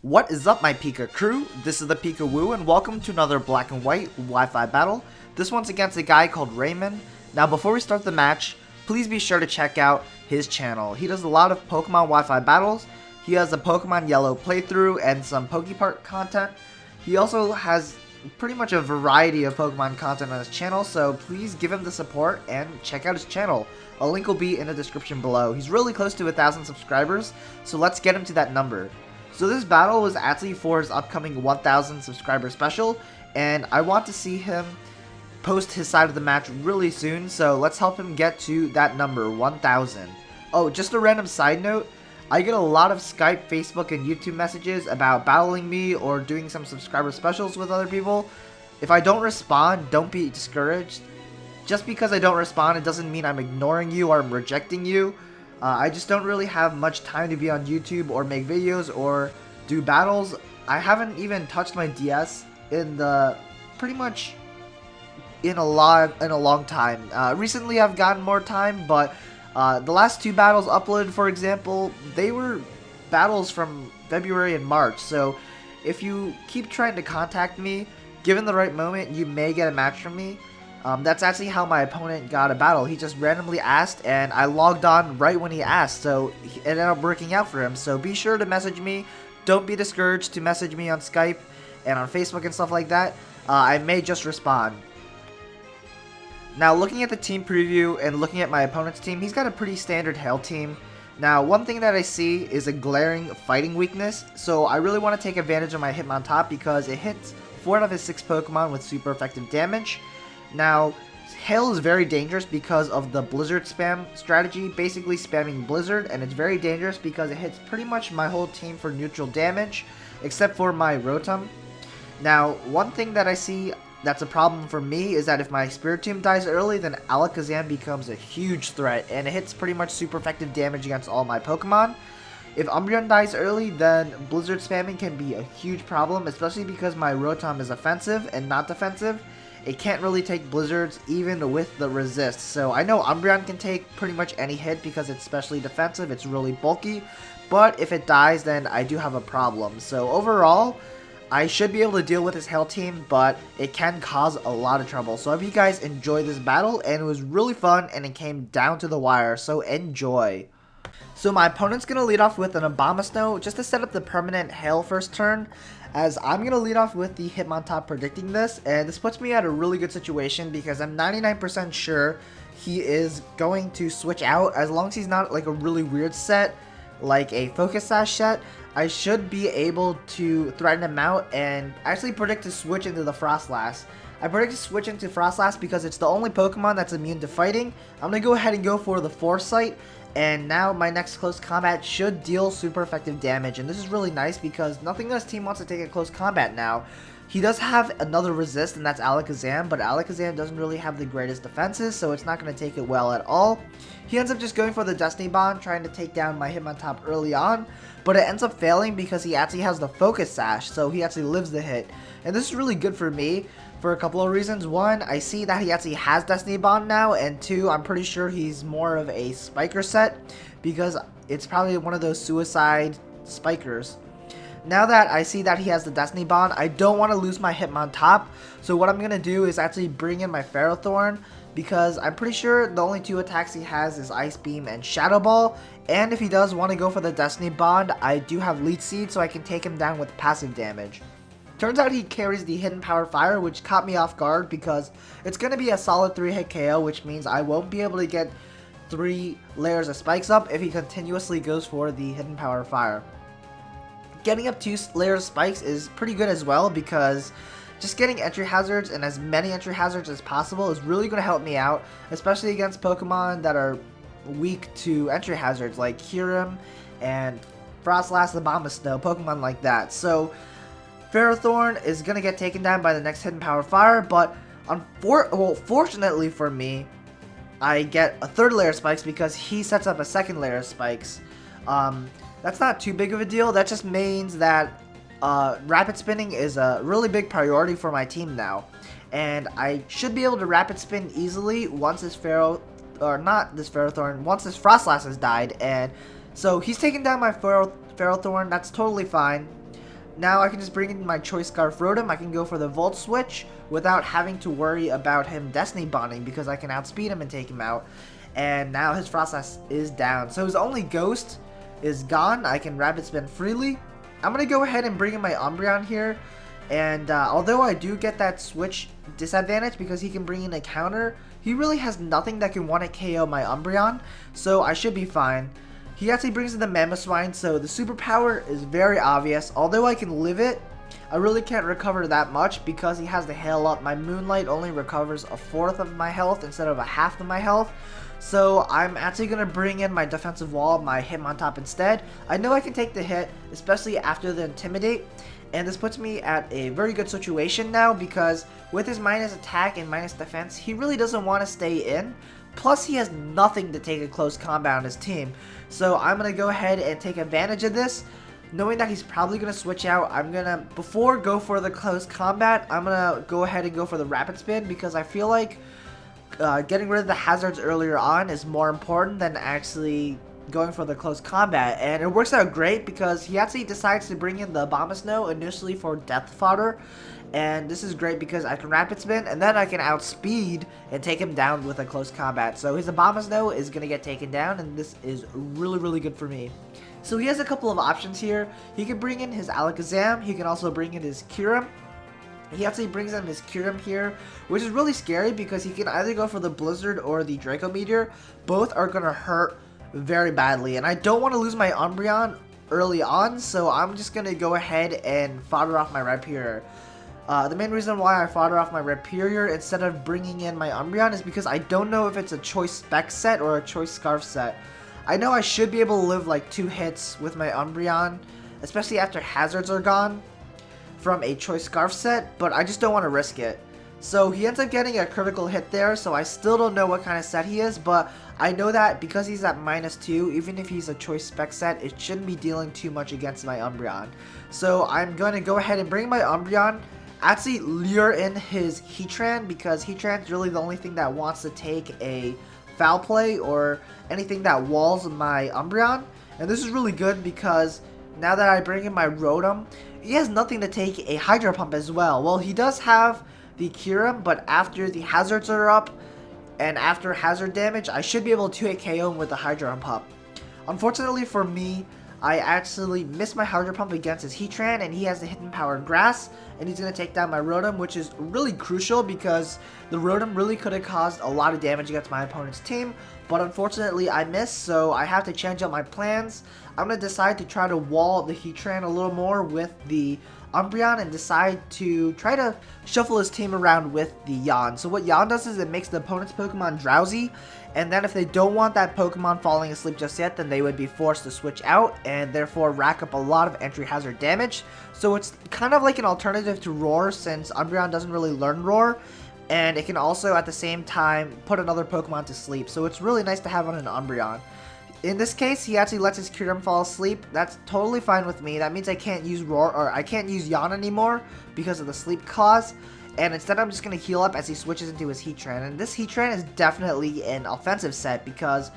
What is up, my Pika crew? This is the ThePikaWu and welcome to another black and white Wi-Fi battle. This one's against a guy called Raymond. Now before we start the match, please be sure to check out his channel. He does a lot of Pokemon Wi-Fi battles. He has a Pokemon Yellow playthrough and some Pokepart content. He also has pretty much a variety of Pokemon content on his channel, so please give him the support and check out his channel. A link will be in the description below. He's really close to 1,000 subscribers, so let's get him to that number. So this battle was actually for his upcoming 1,000 subscriber special, and I want to see him post his side of the match really soon, so let's help him get to that number, 1,000. Oh, just a random side note, I get a lot of Skype, Facebook, and YouTube messages about battling me or doing some subscriber specials with other people. If I don't respond, don't be discouraged. Just because I don't respond, it doesn't mean I'm ignoring you or I'm rejecting you. I just don't really have much time to be on YouTube or make videos or do battles. I haven't even touched my DS in pretty much in a long time. Recently I've gotten more time, but the last two battles uploaded, for example, they were battles from February and March. So if you keep trying to contact me, given the right moment, you may get a match from me. That's actually how my opponent got a battle. He just randomly asked, and I logged on right when he asked, so it ended up working out for him. So be sure to message me. Don't be discouraged to message me on Skype and on Facebook and stuff like that. I may just respond. Now, looking at the team preview and looking at my opponent's team, he's got a pretty standard Hail team. Now, one thing that I see is a glaring fighting weakness, so I really want to take advantage of my Hitmontop because it hits 4 out of his 6 Pokemon with super effective damage. Now, Hail is very dangerous because of the Blizzard spam strategy, basically spamming Blizzard, and it's very dangerous because it hits pretty much my whole team for neutral damage, except for my Rotom. Now, one thing that I see that's a problem for me is that if my Spiritomb dies early, then Alakazam becomes a huge threat, and it hits pretty much super effective damage against all my Pokemon. If Umbreon dies early, then Blizzard spamming can be a huge problem, especially because my Rotom is offensive and not defensive. It can't really take Blizzards even with the resist. So I know Umbreon can take pretty much any hit because it's specially defensive, it's really bulky. But if it dies, then I do have a problem. So overall, I should be able to deal with this Hail team, but it can cause a lot of trouble. So I hope you guys enjoyed this battle, and it was really fun, and it came down to the wire, so enjoy. So my opponent's going to lead off with an Abomasnow just to set up the permanent Hail first turn, as I'm going to lead off with the Hitmontop predicting this, and this puts me at a really good situation because I'm 99% sure he is going to switch out. As long as he's not like a really weird set, like a Focus Sash set, I should be able to threaten him out and actually predict to switch into the Frostlass. I predict to switch into Frostlass because it's the only Pokemon that's immune to fighting. I'm going to go ahead and go for the Foresight, and now my next close combat should deal super effective damage, and this is really nice because nothing in this team wants to take a close combat now. He does have another resist, and that's Alakazam, but Alakazam doesn't really have the greatest defenses, so it's not going to take it well at all. He ends up just going for the Destiny Bond, trying to take down my Hitmontop early on, but it ends up failing because he actually has the Focus Sash, so he actually lives the hit. And this is really good for me for a couple of reasons. One, I see that he actually has Destiny Bond now, and two, I'm pretty sure he's more of a Spiker set because it's probably one of those suicide Spikers. Now that I see that he has the Destiny Bond, I don't want to lose my Hitmontop, so what I'm going to do is actually bring in my Ferrothorn, because I'm pretty sure the only 2 attacks he has is Ice Beam and Shadow Ball, and if he does want to go for the Destiny Bond, I do have Leech Seed, so I can take him down with passive damage. Turns out he carries the Hidden Power Fire, which caught me off guard because it's going to be a solid 3-hit KO, which means I won't be able to get 3 layers of spikes up if he continuously goes for the Hidden Power Fire. Getting up 2 layers of spikes is pretty good as well because just getting entry hazards and as many entry hazards as possible is really going to help me out, especially against Pokemon that are weak to entry hazards like Kyurem and Frostlass, Abomasnow, Pokemon like that. So Ferrothorn is going to get taken down by the next Hidden Power Fire, but fortunately for me, I get a 3rd layer of spikes because he sets up a 2nd layer of spikes. That's not too big of a deal. That just means that rapid spinning is a really big priority for my team now, and I should be able to rapid spin easily once this once this Frostlass has died, and so he's taking down my Ferrothorn. That's totally fine. Now I can just bring in my Choice Scarf Rotom. I can go for the Volt Switch without having to worry about him Destiny Bonding because I can outspeed him and take him out. And now his Frostlass is down. So his only Ghost is gone. I can Rapid Spin freely. I'm going to go ahead and bring in my Umbreon here. And although I do get that switch disadvantage because he can bring in a counter, he really has nothing that can 1-hit KO my Umbreon. So I should be fine. He actually brings in the Mamoswine, so the superpower is very obvious. Although I can live it, I really can't recover that much because he has the Hail Up. My Moonlight only recovers a fourth of my health instead of a half of my health. So I'm actually going to bring in my Defensive Wall, my Hitmontop instead. I know I can take the hit, especially after the Intimidate. And this puts me at a very good situation now because with his minus attack and minus defense, he really doesn't want to stay in. Plus, he has nothing to take a close combat on his team. So I'm going to go ahead and take advantage of this. Knowing that he's probably going to switch out, I'm going to, before go for the close combat, I'm going to go ahead and go for the Rapid Spin because I feel like getting rid of the hazards earlier on is more important than actually going for the close combat. And it works out great because he actually decides to bring in the Abomasnow initially for death fodder. And this is great because I can Rapid Spin and then I can outspeed and take him down with a close combat. So his Abomasnow is going to get taken down and this is really good for me. So he has a couple of options here. He can bring in his Alakazam. He can also bring in his Kyurem. He actually brings in his Kyurem here, which is really scary because he can either go for the Blizzard or the Draco Meteor. Both are going to hurt very badly. And I don't want to lose my Umbreon early on, so I'm just going to go ahead and fodder off my Rhyperior. The main reason why I fodder off my Rhyperior instead of bringing in my Umbreon is because I don't know if it's a Choice Spec set or a Choice Scarf set. I know I should be able to live like 2 hits with my Umbreon, especially after hazards are gone from a Choice Scarf set, but I just don't want to risk it. So he ends up getting a critical hit there, so I still don't know what kind of set he is, but I know that because he's at -2, even if he's a Choice Spec set, it shouldn't be dealing too much against my Umbreon. So I'm going to go ahead and bring my Umbreon, actually lure in his Heatran, because Heatran's really the only thing that wants to take a foul play or anything that walls my Umbreon. And this is really good because now that I bring in my Rotom, he has nothing to take a Hydro Pump as well. Well, he does have the Kyurem, but after the hazards are up and after hazard damage, I should be able to hit KO him with the Hydro Pump. Unfortunately for me, I actually missed my Hydro Pump against his Heatran, and he has the Hidden Power Grass, and he's going to take down my Rotom, which is really crucial because the Rotom really could have caused a lot of damage against my opponent's team, but unfortunately I missed, so I have to change up my plans. I'm going to decide to try to wall the Heatran a little more with the Umbreon and decide to try to shuffle his team around with the Yawn. So what Yawn does is it makes the opponent's Pokemon drowsy, and then if they don't want that Pokemon falling asleep just yet, then they would be forced to switch out and therefore rack up a lot of entry hazard damage. So it's kind of like an alternative to Roar, since Umbreon doesn't really learn Roar, and it can also at the same time put another Pokemon to sleep. So it's really nice to have on an Umbreon. In this case, he actually lets his Kyurem fall asleep. That's totally fine with me. That means I can't use Roar, or I can't use Yawn anymore because of the sleep clause. And instead, I'm just going to heal up as he switches into his Heatran. And this Heatran is definitely an offensive set because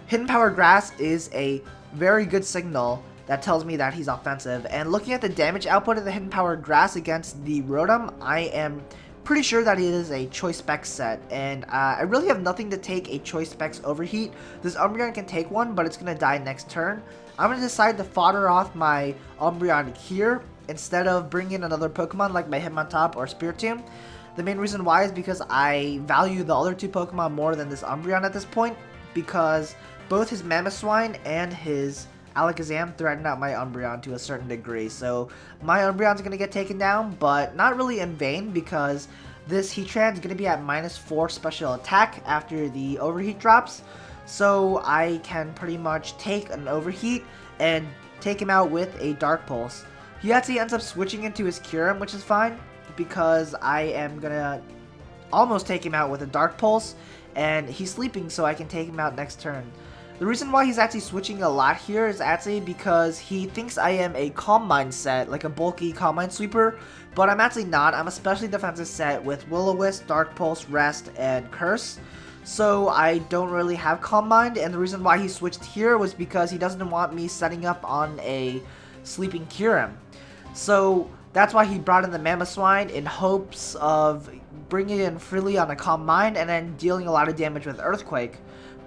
Hidden Power Grass is a very good signal that tells me that he's offensive. And looking at the damage output of the Hidden Power Grass against the Rotom, I am pretty sure that it is a Choice Specs set, and I really have nothing to take a Choice Specs Overheat. This Umbreon can take one, but it's going to die next turn. I'm going to decide to fodder off my Umbreon here instead of bringing in another Pokemon like my Hitmontop or Spiritomb. The main reason why is because I value the other 2 Pokemon more than this Umbreon at this point, because both his Mamoswine and his Alakazam threaten out my Umbreon to a certain degree. So my Umbreon's going to get taken down, but not really in vain because this Heatran is going to be at -4 special attack after the Overheat drops. So I can pretty much take an Overheat and take him out with a Dark Pulse. He actually ends up switching into his Kyurem, which is fine because I am going to almost take him out with a Dark Pulse, and he's sleeping so I can take him out next turn. The reason why he's actually switching a lot here is actually because he thinks I am a Calm Mind set, like a bulky Calm Mind sweeper, but I'm actually not. I'm a specially defensive set with Will-O-Wisp, Dark Pulse, Rest, and Curse. So I don't really have Calm Mind, and the reason why he switched here was because he doesn't want me setting up on a sleeping Kyurem. So that's why he brought in the Mammoth Swine in hopes of bringing it in freely on a Calm Mind and then dealing a lot of damage with Earthquake.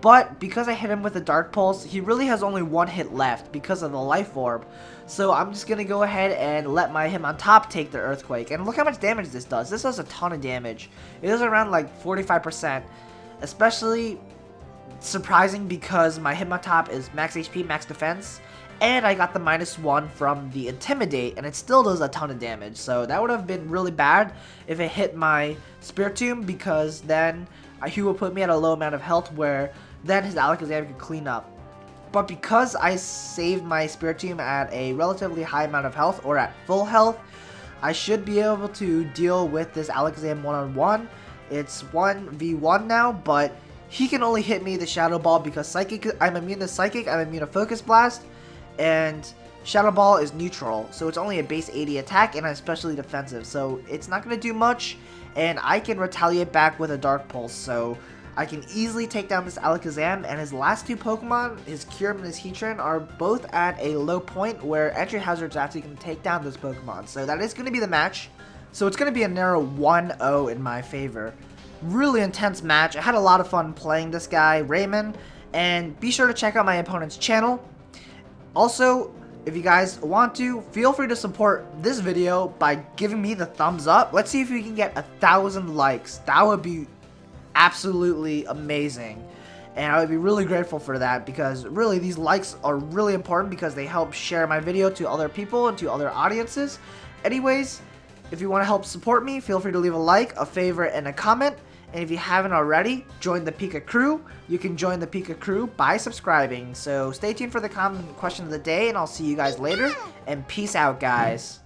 But because I hit him with the Dark Pulse, he really has only one hit left because of the Life Orb. So I'm just going to go ahead and let my Hitmontop take the Earthquake. And look how much damage this does. This does a ton of damage. It does around like 45%. Especially surprising because my Hitmontop is max HP, max defense. And I got the -1 from the Intimidate, and it still does a ton of damage. So that would have been really bad if it hit my Spiritomb, because then he would put me at a low amount of health where then his Alakazam could clean up. But because I saved my Spiritomb at a relatively high amount of health, or at full health, I should be able to deal with this Alakazam one-on-one. It's 1v1 now, but he can only hit me the Shadow Ball because Psychic. I'm immune to Psychic, I'm immune to Focus Blast, and Shadow Ball is neutral, so it's only a base 80 attack and especially defensive, so it's not going to do much, and I can retaliate back with a Dark Pulse, so I can easily take down this Alakazam. And his last 2 Pokemon, his Kyurem and his Heatran, are both at a low point where Entry Hazard's actually going to take down this Pokemon, so that is going to be the match. So it's going to be a narrow 1-0 in my favor. Really intense match. I had a lot of fun playing this guy, Raymond, and be sure to check out my opponent's channel. Also, if you guys want to, feel free to support this video by giving me the thumbs up. Let's see if we can get 1,000 likes. That would be absolutely amazing. And I would be really grateful for that, because really these likes are really important because they help share my video to other people and to other audiences. Anyways, if you want to help support me, feel free to leave a like, a favorite, and a comment. And if you haven't already, join the ThePikaWu. You can join the ThePikaWu by subscribing. So stay tuned for the common question of the day, and I'll see you guys later. And peace out, guys.